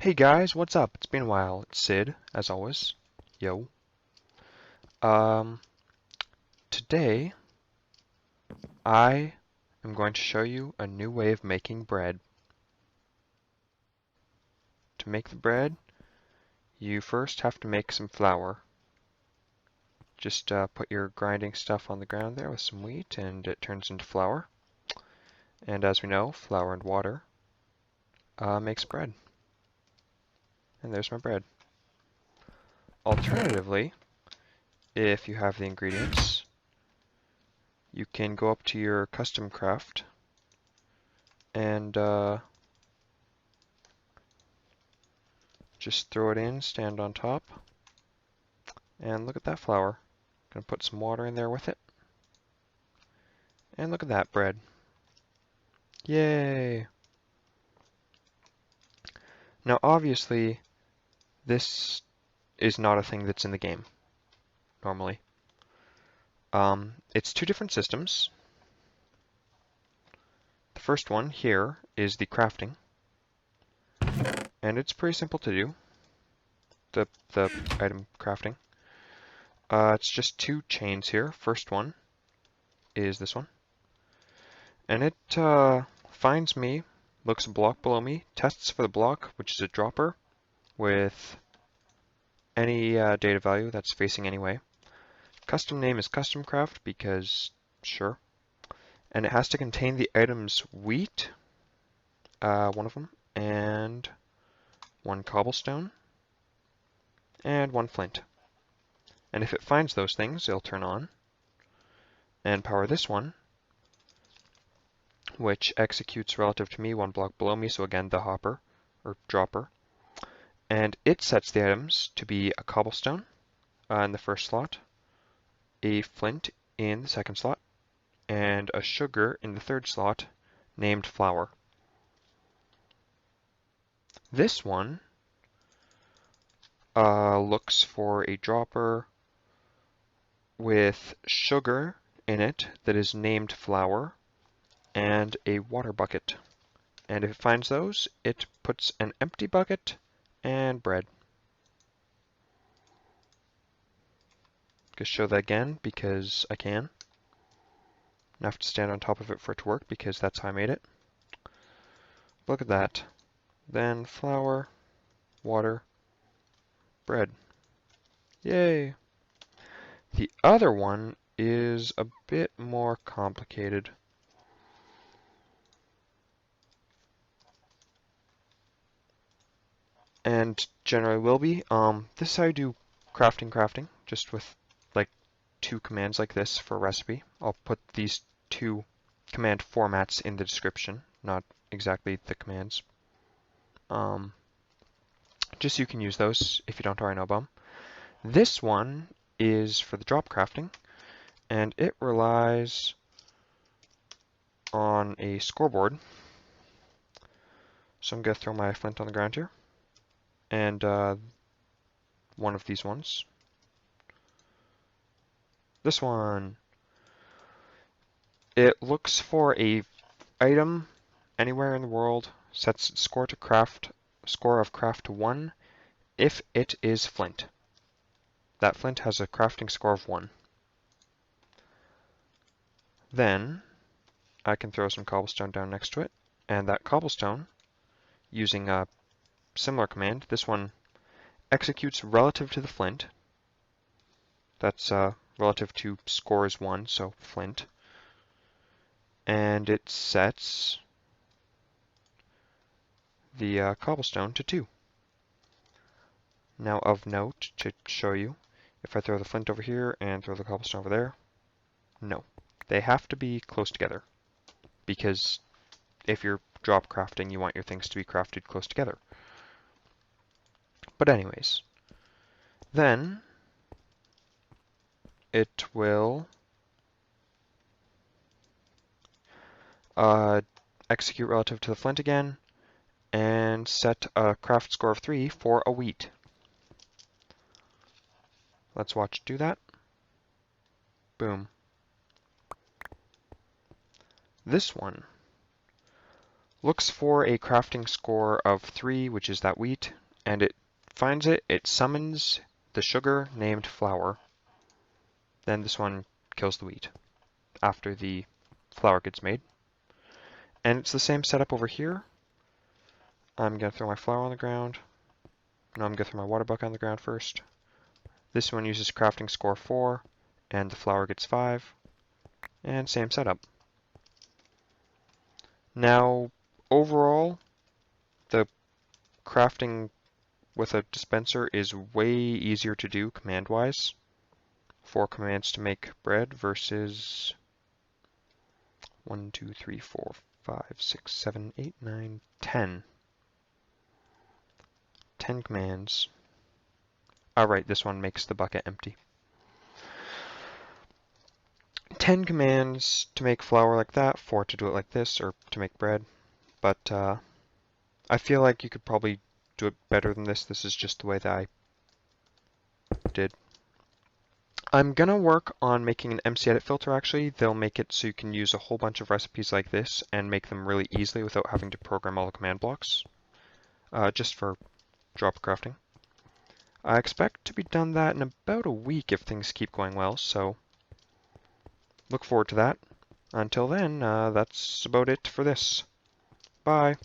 Hey guys, what's up? It's been a while. It's Sid, as always. Yo. Um, Today I am going to show you a new way of making bread. To make the bread, you first have to make some flour. Just put your grinding stuff on the ground there with some wheat and it turns into flour. And as we know, flour and water makes bread. And there's my bread. Alternatively, if you have the ingredients, you can go up to your CustomCraft and just throw it in, stand on top, and look at that flour. Gonna put some water in there with it. And look at that bread. Yay! Now obviously, this is not a thing that's in the game, normally. It's two different systems. The first one here is the crafting. And it's pretty simple to do, the item crafting. It's just two chains here. First one is this one. And it finds me, looks a block below me, tests for the block, which is a dropper, with any data value that's facing any way. Custom name is CustomCraft because, sure. And it has to contain the items wheat, one of them, and one cobblestone, and one flint. And if it finds those things, it'll turn on and power this one, which executes relative to me, one block below me, so again, the hopper, or dropper. And it sets the items to be a cobblestone in the first slot, a flint in the second slot, and a sugar in the third slot, named flour. This one looks for a dropper with sugar in it that is named flour, and a water bucket. And if it finds those, it puts an empty bucket and bread. Just show that again because I can. I have to stand on top of it for it to work because that's how I made it. Look at that. Then flour, water, bread. Yay! The other one is a bit more complicated. And generally will be. This is how you do crafting, just with like two commands like this for a recipe. I'll put these two command formats in the description, not exactly the commands. Just so you can use those if you don't already know about them. This one is for the drop crafting, and it relies on a scoreboard. So I'm going to throw my flint on the ground here, and one of these ones. This one. It looks for a item anywhere in the world, sets its score of craft to 1 if it is flint. That flint has a crafting score of 1. Then I can throw some cobblestone down next to it, and that cobblestone, using a similar command, this one executes relative to the flint. That's relative to score is 1, so flint. And it sets the cobblestone to 2. Now of note, to show you, if I throw the flint over here and throw the cobblestone over there, no. They have to be close together, because if you're drop crafting, you want your things to be crafted close together. But anyways, then it will execute relative to the flint again, and set a craft score of 3 for a wheat. Let's watch it do that. Boom. This one looks for a crafting score of 3, which is that wheat, and it finds it, it summons the sugar named flour. Then this one kills the wheat after the flour gets made. And it's the same setup over here. I'm going to throw my flour on the ground. No, I'm going to throw my water bucket on the ground first. This one uses crafting score 4, and the flour gets 5. And same setup. Now, overall, the crafting with a dispenser is way easier to do command-wise. 4 commands to make bread versus 1, 2, 3, 4, 5, 6, 7, 8, 9, 10. 10 commands. Alright, this one makes the bucket empty. 10 commands to make flour like that, 4 to do it like this, or to make bread. But I feel like you could probably do it better than this. This is just the way that I did. I'm gonna work on making an MC edit filter actually. They'll make it so you can use a whole bunch of recipes like this and make them really easily without having to program all the command blocks. Just for drop crafting. I expect to be done that in about a week if things keep going well, so look forward to that. Until then, that's about it for this. Bye.